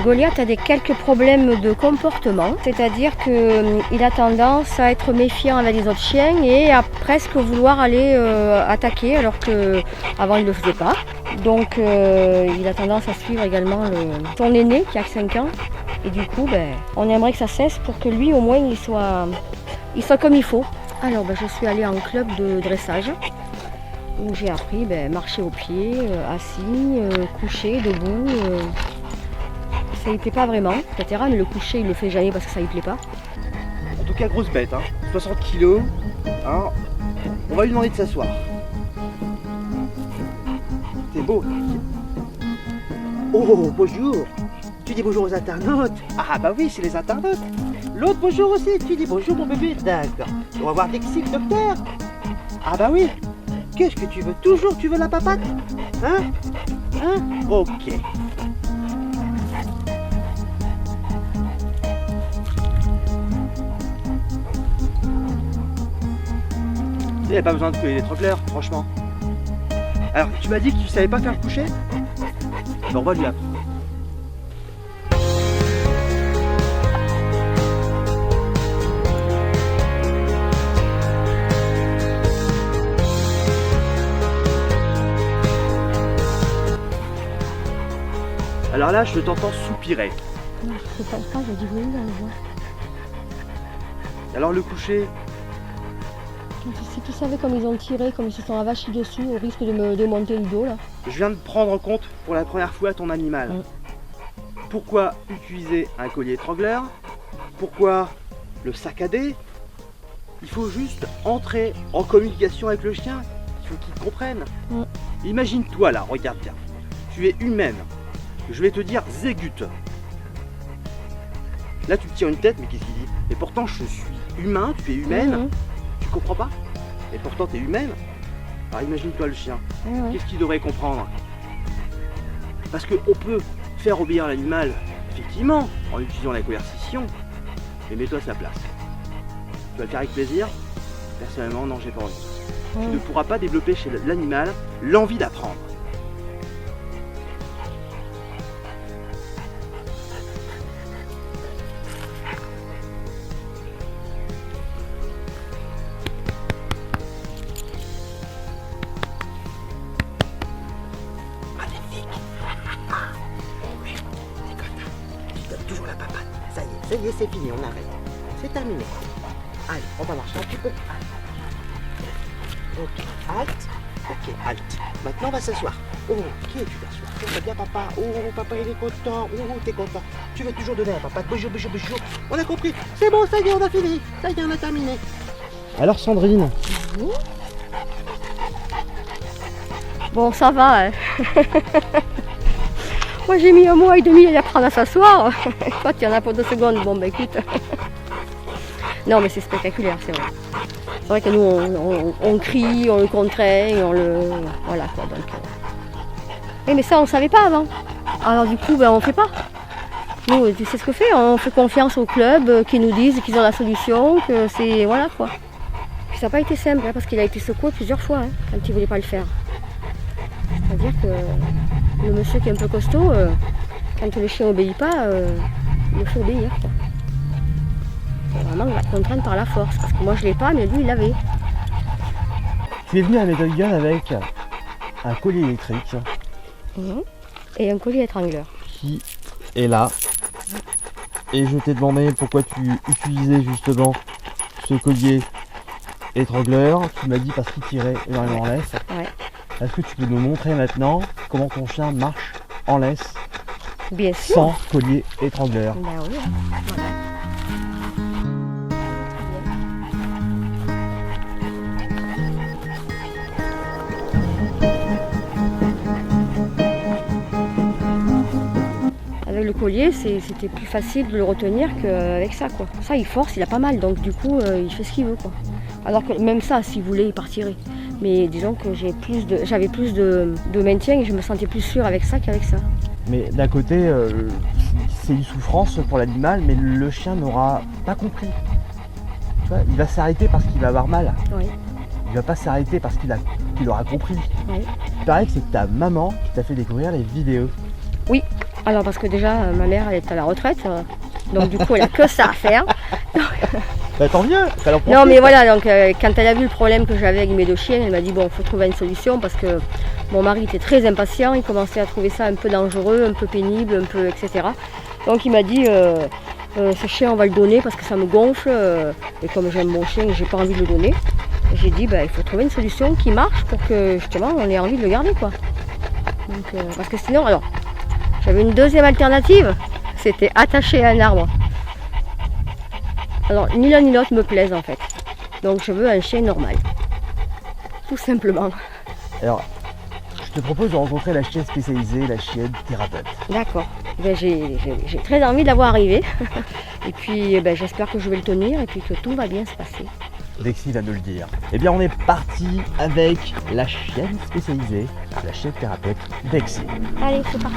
Goliath a quelques problèmes de comportement, c'est-à-dire qu'il a tendance à être méfiant avec les autres chiens et à presque vouloir aller attaquer alors qu'avant il ne le faisait pas. Donc il a tendance à suivre également son aîné qui a 5 ans et du coup on aimerait que ça cesse pour que lui au moins il soit comme il faut. Alors je suis allée en club de dressage où j'ai appris marcher au pied, assis, coucher, debout. Ça lui plaît pas vraiment, etc. Mais le coucher il le fait jamais parce que ça lui plaît pas. En tout cas grosse bête, 60 kilos. On va lui demander de s'asseoir. C'est beau. Oh bonjour. Tu dis bonjour aux internautes. Ah bah oui, c'est les internautes. L'autre bonjour aussi, tu dis bonjour mon bébé. D'accord. On va voir Lexi, le docteur. Ah bah oui. Qu'est-ce que tu veux? Toujours tu veux la papate? Ok. Il n'y a pas besoin de collier d'étrangleur, franchement. Alors, tu m'as dit que tu savais pas faire le coucher? On va lui apprendre. Alors là, je t'entends soupirer. Non, je sais pas, j'ai dit oui dans le voix. Alors le coucher? Si tu savais comme ils ont tiré, comme ils se sont avachis dessus, au risque de me démonter le dos là. Je viens de prendre en compte pour la première fois ton animal. Pourquoi utiliser un collier étrangleur? Pourquoi le saccader? Il faut juste entrer en communication avec le chien. Il faut qu'il comprenne. Imagine-toi là, regarde bien. Tu es humaine. Je vais te dire zégute. Là tu me tires une tête, mais qu'est-ce qu'il dit? Et pourtant je suis humain, tu es humaine. Tu comprends pas? Et pourtant tu es humaine. Alors imagine-toi le chien. Qu'est-ce qu'il devrait comprendre? Parce qu'on peut faire obéir l'animal, effectivement, en utilisant la coercition. Mais mets-toi à sa place. Tu vas le faire avec plaisir? Personnellement, non, j'ai pas envie. Tu ne pourras pas développer chez l'animal l'envie d'apprendre. Toujours la papate. Ça y est, c'est fini, on arrête. C'est terminé. Allez, on va marcher un petit peu. Ok, halte. Ok, halte. Maintenant, on va s'asseoir. Ok, tu t'assois. Ça va bien, papa. Oh, papa, il est content. Oh, t'es content. Tu veux toujours donner à papa. Bonjour, bonjour, bonjour. On a compris. C'est bon, ça y est, on a fini. Ça y est, on a terminé. Alors, Sandrine. Bon, ça va. Moi j'ai mis 1 mois et demi à y apprendre à s'asseoir. Toi tu en as pour 2 secondes, bon écoute. Non mais c'est spectaculaire, c'est vrai. C'est vrai que nous on crie, on le contraint, on le. Voilà quoi donc. Mais ça on savait pas avant. Alors du coup on fait pas. Nous tu sais ce que fait, on fait confiance au club qui nous disent qu'ils ont la solution, que c'est. Voilà quoi. Puis ça n'a pas été simple parce qu'il a été secoué plusieurs fois quand il voulait pas le faire. C'est-à-dire que le monsieur qui est un peu costaud, quand le chien n'obéit pas, il le faut obéir. C'est vraiment la contrainte par la force, parce que moi je l'ai pas, mais lui il l'avait. Tu es venu à Metal Gun avec un collier électrique. Et un collier étrangleur. Qui est là. Et je t'ai demandé pourquoi tu utilisais justement ce collier étrangleur. Tu m'as dit parce qu'il tirait énormément en laisse. Ouais. Est-ce que tu peux nous montrer maintenant comment ton chien marche en laisse? Bien sûr. Sans collier étrangleur? Ben oui. Voilà. Avec le collier, c'était plus facile de le retenir qu'avec ça quoi. Ça il force, il a pas mal, donc du coup il fait ce qu'il veut quoi. Alors que même ça, s'il voulait, il partirait. Mais disons que j'avais plus de maintien et je me sentais plus sûre avec ça qu'avec ça. Mais d'un côté, c'est une souffrance pour l'animal, mais le chien n'aura pas compris. Tu vois, il va s'arrêter parce qu'il va avoir mal. Oui. Il va pas s'arrêter parce qu'il aura compris. Oui. Il paraît que c'est ta maman qui t'a fait découvrir les vidéos. Oui, Alors parce que déjà, ma mère elle est à la retraite, donc du coup elle a que ça à faire. Bah tant mieux, qu'elle en profite. Non mais voilà, donc quand elle a vu le problème que j'avais avec mes 2 chiens, elle m'a dit bon, faut trouver une solution parce que mon mari était très impatient, il commençait à trouver ça un peu dangereux, un peu pénible, un peu etc. Donc il m'a dit ce chien on va le donner parce que ça me gonfle et comme j'aime mon chien, j'ai pas envie de le donner. J'ai dit il faut trouver une solution qui marche pour que justement on ait envie de le garder quoi. Donc, parce que sinon, alors j'avais une deuxième alternative, c'était attacher à un arbre. Alors ni l'un ni l'autre me plaisent en fait. Donc je veux un chien normal. Tout simplement. Alors, je te propose de rencontrer la chienne spécialisée, la chienne thérapeute. D'accord. J'ai très envie de la voir arriver. Et puis j'espère que je vais le tenir et puis que tout va bien se passer. Dexy va nous le dire. Eh bien on est parti avec la chienne spécialisée, la chienne thérapeute Dexy. Allez, c'est parti.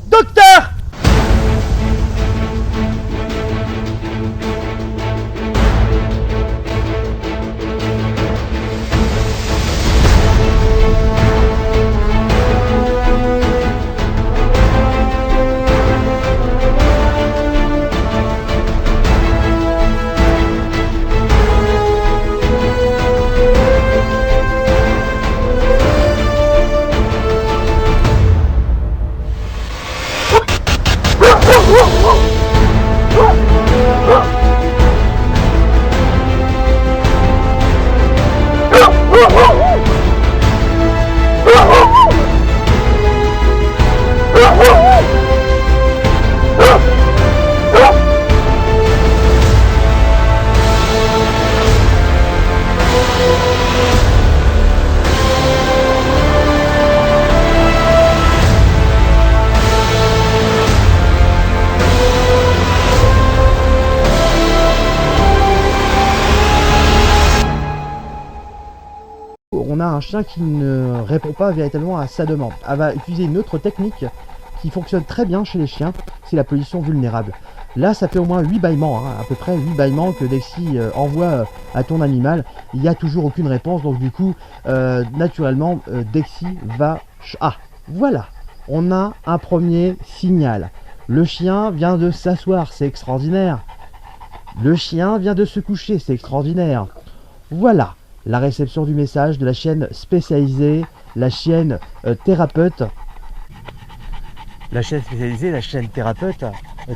Docteur! On a un chien qui ne répond pas véritablement à sa demande. Elle va utiliser une autre technique qui fonctionne très bien chez les chiens, c'est la position vulnérable. Là, ça fait au moins 8 bâillements, à peu près 8 bâillements que Dexy envoie à ton animal. Il n'y a toujours aucune réponse, donc du coup, naturellement, Dexy va... Ah, voilà, on a un premier signal. Le chien vient de s'asseoir, c'est extraordinaire. Le chien vient de se coucher, c'est extraordinaire. Voilà. La réception du message de la chienne spécialisée, la chienne thérapeute. La chienne spécialisée, la chienne thérapeute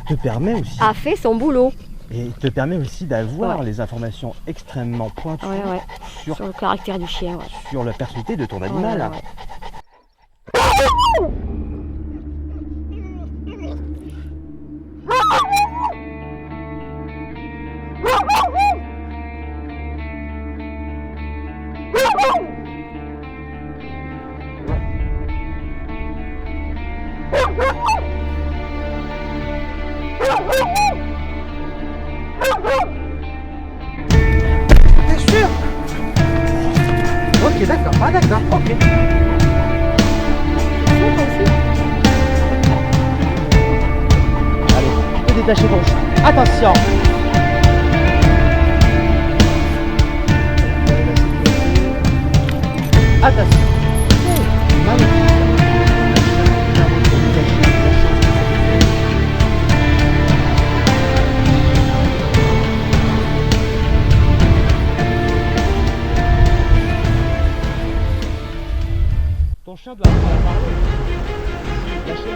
te permet aussi... A fait son boulot. Et te permet aussi d'avoir les informations extrêmement pointues sur le caractère du chien. Sur la personnalité de ton animal. T'es sûr? Ok, d'accord. Ah, d'accord, ok. Allez, tu peux détacher ton chien. Attention! Attention! Magnifique! Ton chien doit apprendre à parler. Lâchez.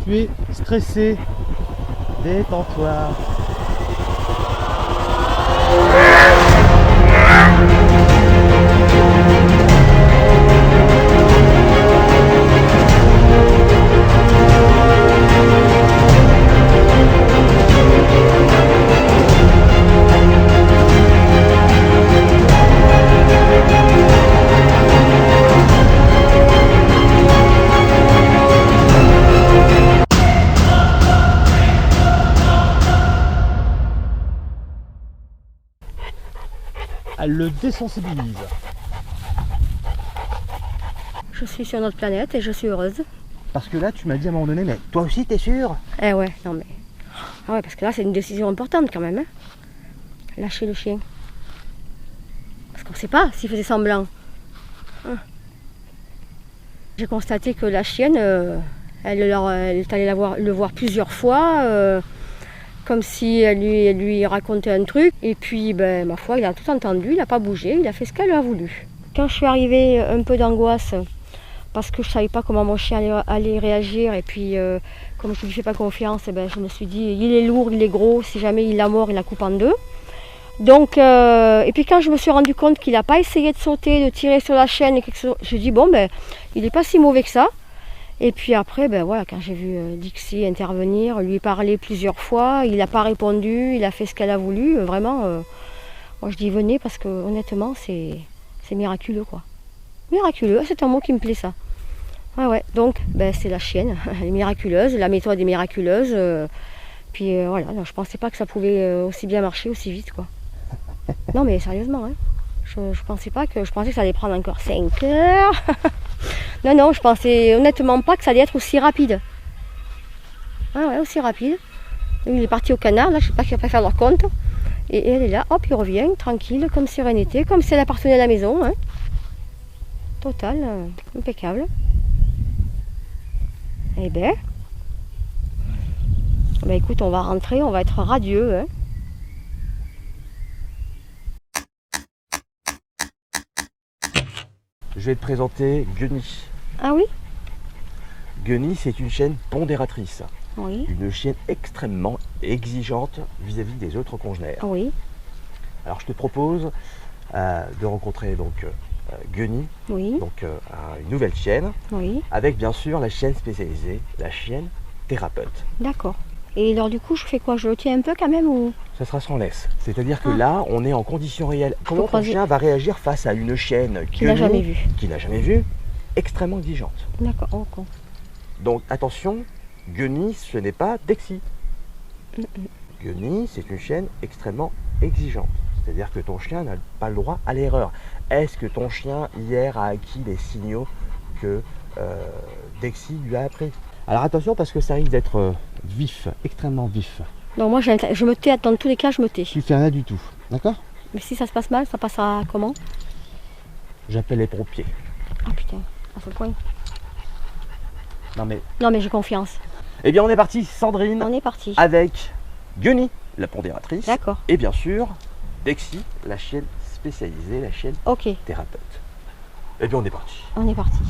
Tu es stressé. Détends-toi. Elle le désensibilise. Je suis sur notre planète et je suis heureuse. Parce que là, tu m'as dit à un moment donné, mais toi aussi, t'es sûr? Eh ouais, non mais... Ah ouais, parce que là, c'est une décision importante quand même. Hein. Lâcher le chien. Parce qu'on ne sait pas s'il faisait semblant. Hein. J'ai constaté que la chienne, elle est allée le voir plusieurs fois. Comme si elle lui racontait un truc. Et puis, ben, ma foi, il a tout entendu, il n'a pas bougé, il a fait ce qu'elle a voulu. Quand je suis arrivée, un peu d'angoisse, parce que je ne savais pas comment mon chien allait réagir, et puis, comme je ne lui fais pas confiance, ben, je me suis dit, il est lourd, il est gros, si jamais il la mord, il la coupe en deux. Donc, et puis quand je me suis rendu compte qu'il n'a pas essayé de sauter, de tirer sur la chaîne, je me suis dit, bon, ben, il n'est pas si mauvais que ça. Et puis après, ben voilà, quand j'ai vu Dixie intervenir, lui parler plusieurs fois, il n'a pas répondu, il a fait ce qu'elle a voulu. Vraiment, moi je dis venez parce que honnêtement, c'est miraculeux quoi. Miraculeux, c'est un mot qui me plaît ça. Ouais, donc ben, c'est la chienne, elle est miraculeuse, la méthode est miraculeuse. Puis voilà, non, je pensais pas que ça pouvait aussi bien marcher, aussi vite quoi. Non mais sérieusement, hein, je pensais que ça allait prendre encore 5 heures. Non, je pensais honnêtement pas que ça allait être aussi rapide. Ah ouais, aussi rapide. Il est parti au canard, là, je sais pas qui va pas faire leur compte. Et elle est là, hop, il revient, tranquille, comme sérénité, comme si elle appartenait à la maison. Hein. Total, impeccable. Eh ben, écoute, on va rentrer, on va être radieux. Hein. Je vais te présenter Gunny. Ah oui? Gunny, c'est une chienne pondératrice. Oui. Une chienne extrêmement exigeante vis-à-vis des autres congénères. Oui. Alors je te propose de rencontrer donc Gunny, Oui. donc une nouvelle chienne, Oui. avec bien sûr la chienne spécialisée, la chienne thérapeute. D'accord. Et alors du coup, je fais quoi? Je le tiens un peu quand même ou... Ça sera sans laisse. C'est-à-dire que là, on est en conditions réelles. Comment ton chien va réagir face à une chienne qu'il n'a jamais vue, extrêmement exigeante. D'accord, ok. Donc attention, Gunny, ce n'est pas Dexy. Gunny, c'est une chienne extrêmement exigeante. C'est-à-dire que ton chien n'a pas le droit à l'erreur. Est-ce que ton chien hier a acquis les signaux que Dexy lui a appris? Alors attention parce que ça risque d'être vif, extrêmement vif. Donc moi je me tais, dans tous les cas je me tais. Tu fais rien du tout, d'accord? Mais si ça se passe mal, ça passera comment? J'appelle les pompiers. Ah putain, à ce point. Non mais j'ai confiance. Eh bien on est parti, Sandrine. On est parti. Avec Gunny, la pondératrice. D'accord. Et bien sûr, Dexy, la chienne spécialisée, la chienne thérapeute. Eh bien on est parti. On est parti.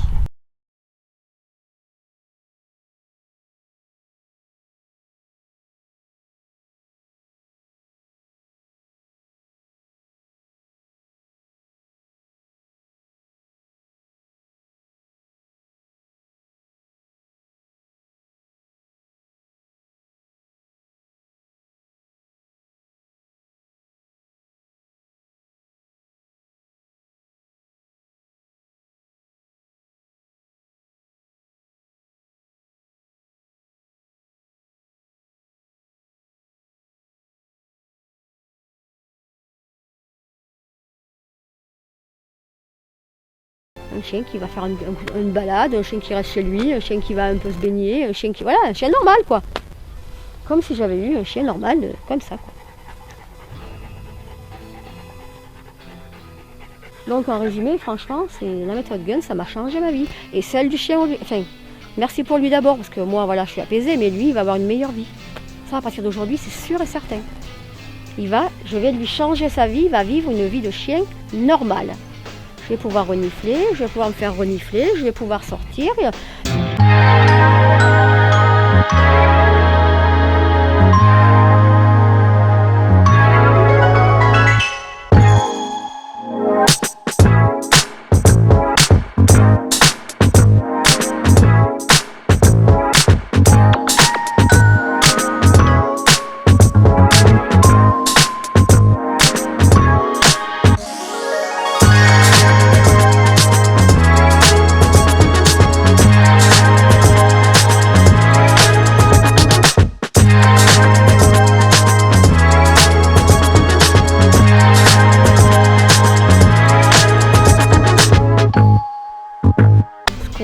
Un chien qui va faire une balade, un chien qui reste chez lui, un chien qui va un peu se baigner, un chien qui... Voilà, un chien normal quoi. Comme si j'avais eu un chien normal, comme ça quoi. Donc en résumé, franchement, c'est la méthode Gun, ça m'a changé ma vie. Et celle du chien, enfin, merci pour lui d'abord, parce que moi voilà, je suis apaisée, mais lui, il va avoir une meilleure vie. Ça, à partir d'aujourd'hui, c'est sûr et certain. Je vais lui changer sa vie, il va vivre une vie de chien normale. Je vais pouvoir renifler, je vais pouvoir me faire renifler, je vais pouvoir sortir.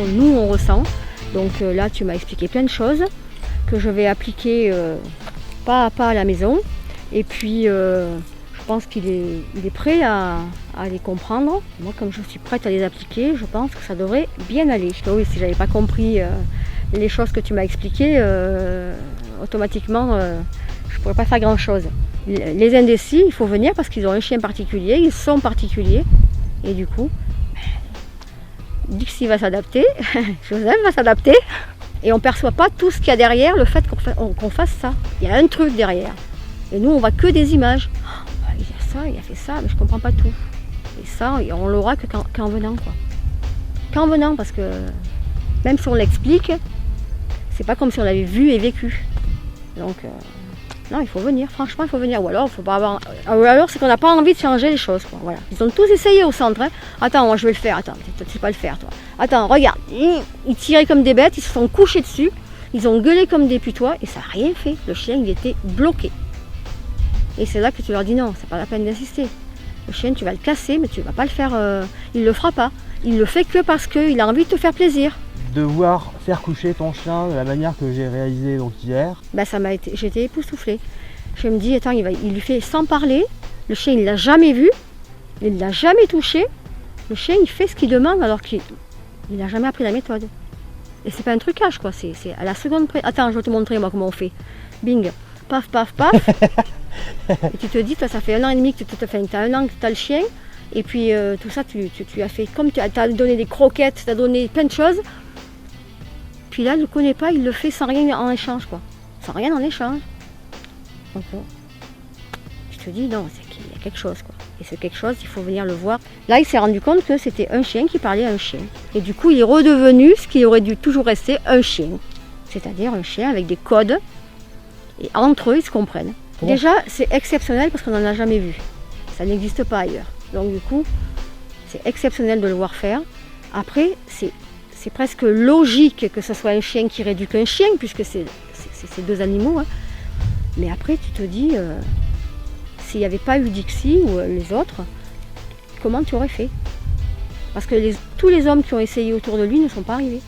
Nous on ressent. Donc là tu m'as expliqué plein de choses que je vais appliquer pas à pas à la maison. Et puis je pense qu'il est prêt à les comprendre. Moi comme je suis prête à les appliquer, je pense que ça devrait bien aller. Oui, si j'avais pas compris les choses que tu m'as expliquées, automatiquement je pourrais pas faire grand chose. Les indécis, il faut venir parce qu'ils ont un chien particulier, ils sont particuliers. Et du coup, Dixie va s'adapter, Joseph va s'adapter, et on ne perçoit pas tout ce qu'il y a derrière le fait qu'on fasse ça. Il y a un truc derrière. Et nous, on voit que des images. Oh, il y a ça, il a fait ça, mais je ne comprends pas tout. Et ça, on l'aura qu'en venant, quoi. Qu'en venant, parce que même si on l'explique, c'est pas comme si on l'avait vu et vécu. Donc, non, il faut venir, franchement, il faut venir. Ou alors, faut pas avoir... Ou alors c'est qu'on n'a pas envie de changer les choses, quoi. Voilà. Ils ont tous essayé au centre. Hein. Attends, moi je vais le faire. Attends, tu sais pas le faire, toi. Attends, regarde. Ils tiraient comme des bêtes, ils se sont couchés dessus. Ils ont gueulé comme des putois et ça n'a rien fait. Le chien, il était bloqué. Et c'est là que tu leur dis non, c'est pas la peine d'insister. Le chien, tu vas le casser, mais tu vas pas le faire... il le fera pas. Il le fait que parce qu'il a envie de te faire plaisir. Devoir faire coucher ton chien de la manière que j'ai réalisé donc hier. Ben, j'étais époustouflée. Je me dis, attends, il lui fait sans parler. Le chien, il l'a jamais vu. Il l'a jamais touché. Le chien, il fait ce qu'il demande alors qu'il n'a jamais appris la méthode. Et c'est pas un trucage, quoi. C'est à la seconde près. Attends, je vais te montrer, moi, comment on fait. Bing, paf, paf, paf. Et tu te dis, toi, ça fait 1 an et demi que tu as 1 an que tu as le chien. Et puis, tout ça, tu as fait comme tu as donné des croquettes, tu as donné plein de choses. Puis là, il ne le connaît pas, il le fait sans rien en échange, quoi. Sans rien en échange. Donc, tu te dis, non, c'est qu'il y a quelque chose, quoi. Et ce quelque chose, il faut venir le voir. Là, il s'est rendu compte que c'était un chien qui parlait à un chien. Et du coup, il est redevenu ce qui aurait dû toujours rester un chien. C'est-à-dire un chien avec des codes. Et entre eux, ils se comprennent. Bon. Déjà, c'est exceptionnel parce qu'on n'en a jamais vu. Ça n'existe pas ailleurs. Donc du coup, c'est exceptionnel de le voir faire. Après, c'est presque logique que ce soit un chien qui rééduque un chien, puisque c'est deux animaux. Hein. Mais après, tu te dis, s'il n'y avait pas eu Dixie ou les autres, comment tu aurais fait? Parce que tous les hommes qui ont essayé autour de lui ne sont pas arrivés.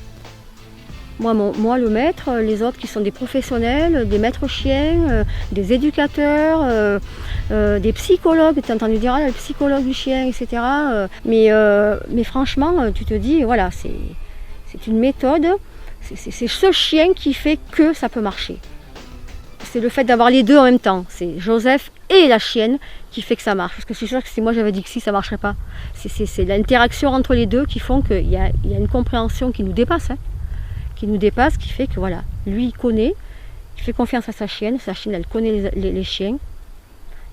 Moi, le maître, les autres qui sont des professionnels, des maîtres chiens, des éducateurs, des psychologues, tu as entendu dire, le psychologue du chien, etc. Mais franchement, tu te dis, voilà, c'est une méthode, c'est ce chien qui fait que ça peut marcher. C'est le fait d'avoir les deux en même temps, c'est Joseph et la chienne qui fait que ça marche. Parce que je suis sûre que si moi j'avais dit que si, ça ne marcherait pas. C'est l'interaction entre les deux qui font qu'il y a une compréhension qui nous dépasse. Hein. Qui nous dépasse, qui fait que voilà, lui il connaît, il fait confiance à sa chienne elle connaît les chiens.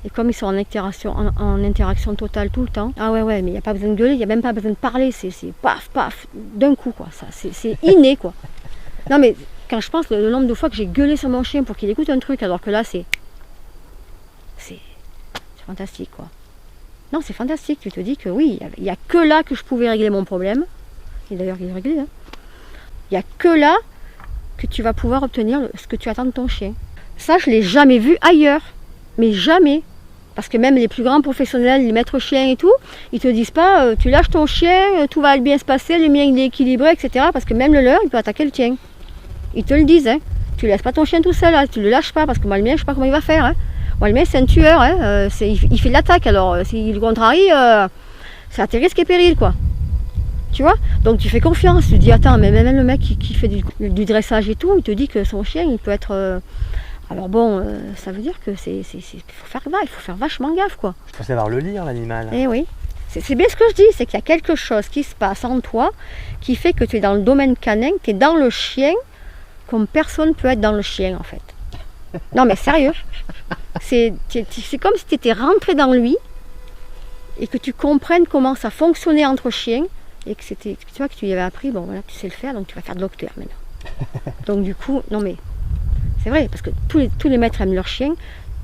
Et comme ils sont en interaction totale tout le temps, ah ouais, mais il n'y a pas besoin de gueuler, il n'y a même pas besoin de parler, c'est paf, paf, d'un coup quoi, ça, c'est inné quoi. Non mais quand je pense le nombre de fois que j'ai gueulé sur mon chien pour qu'il écoute un truc, alors que là c'est fantastique quoi. Non, c'est fantastique, tu te dis que oui, il n'y a que là que je pouvais régler mon problème, et d'ailleurs il est réglé, hein. Il n'y a que là que tu vas pouvoir obtenir ce que tu attends de ton chien. Ça, je ne l'ai jamais vu ailleurs. Mais jamais. Parce que même les plus grands professionnels, les maîtres chiens et tout, ils ne te disent pas tu lâches ton chien, tout va bien se passer, le mien il est équilibré, etc. Parce que même le leur, il peut attaquer le tien. Ils te le disent. Hein. Tu ne laisses pas ton chien tout seul, hein. Tu ne le lâches pas. Parce que moi, le mien, je ne sais pas comment il va faire. Hein. Moi, le mien, c'est un tueur. Hein. Il fait de l'attaque. Alors, s'il le contrarie, c'est à tes risques et périls, quoi. Tu vois, donc tu fais confiance, tu dis attends, mais même le mec qui fait du dressage et tout, il te dit que son chien il peut être. Alors bon, ça veut dire que il faut faire vachement gaffe quoi. Je peux savoir le lire l'animal. Eh oui, c'est bien ce que je dis, c'est qu'il y a quelque chose qui se passe en toi qui fait que tu es dans le domaine canin, tu es dans le chien comme personne peut être dans le chien en fait. Non mais sérieux, c'est comme si tu étais rentré dans lui et que tu comprennes comment ça fonctionnait entre chiens et que tu vois que tu y avais appris, bon voilà, tu sais le faire, donc tu vas faire docteur maintenant. Donc du coup, non mais c'est vrai, parce que tous les maîtres aiment leurs chiens,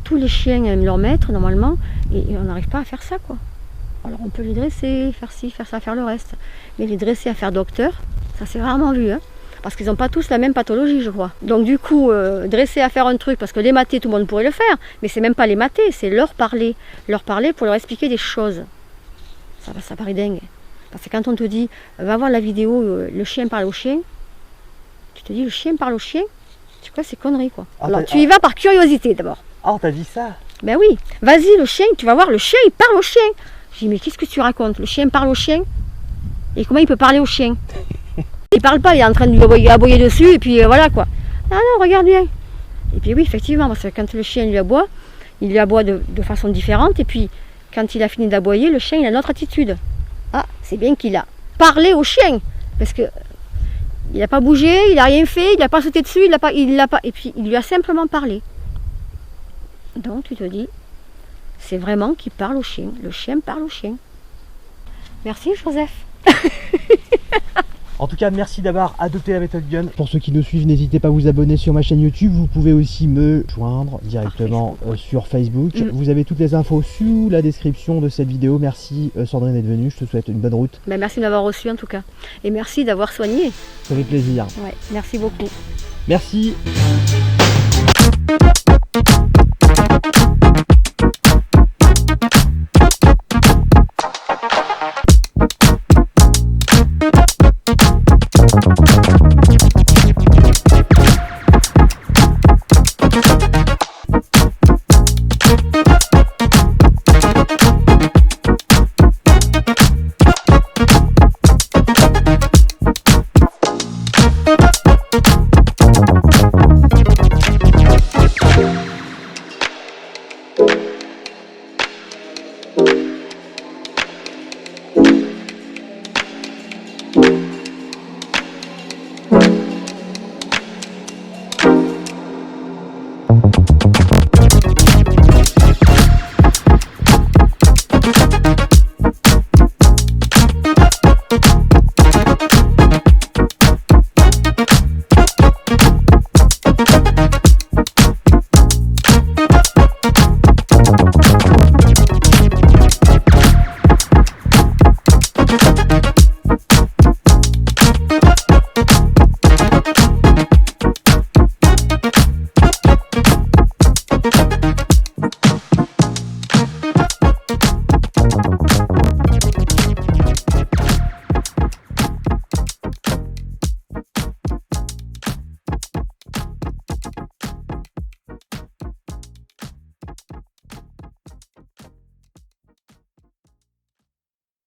tous les chiens aiment leur maître normalement, et on n'arrive pas à faire ça quoi. Alors on peut les dresser, faire ci, faire ça, faire le reste, mais les dresser à faire docteur, ça c'est rarement vu, hein. Parce qu'ils n'ont pas tous la même pathologie, je crois. Donc du coup, dresser à faire un truc, parce que les mater, tout le monde pourrait le faire, mais c'est même pas les mater, c'est leur parler pour leur expliquer des choses. Ça paraît dingue. Parce que quand on te dit, va voir la vidéo, le chien parle au chien, tu te dis, le chien parle au chien, tu vois, c'est connerie quoi. Alors tu y vas par curiosité d'abord. Ah, t'as dit ça? Ben oui, vas-y, le chien, tu vas voir, le chien, il parle au chien. Je dis, mais qu'est-ce que tu racontes? Le chien parle au chien? Et comment il peut parler au chien? Il parle pas, il est en train de lui aboyer dessus, et puis voilà quoi. Ah non, regarde bien. Et puis oui, effectivement, parce que quand le chien il lui aboie de façon différente, et puis quand il a fini d'aboyer, le chien il a une autre attitude. Ah, c'est bien qu'il a parlé au chien, parce que il n'a pas bougé, il n'a rien fait, il n'a pas sauté dessus, et puis il lui a simplement parlé. Donc tu te dis, c'est vraiment qu'il parle au chien, le chien parle au chien. Merci Joseph. En tout cas, merci d'avoir adopté la méthode Gun. Pour ceux qui nous suivent, n'hésitez pas à vous abonner sur ma chaîne YouTube. Vous pouvez aussi me joindre directement sur Facebook. Vous avez toutes les infos sous la description de cette vidéo. Merci Sandrine d'être venue. Je te souhaite une bonne route. Ben, merci de m'avoir reçu en tout cas. Et merci d'avoir soigné. Ça fait plaisir. Ouais, merci beaucoup. Merci.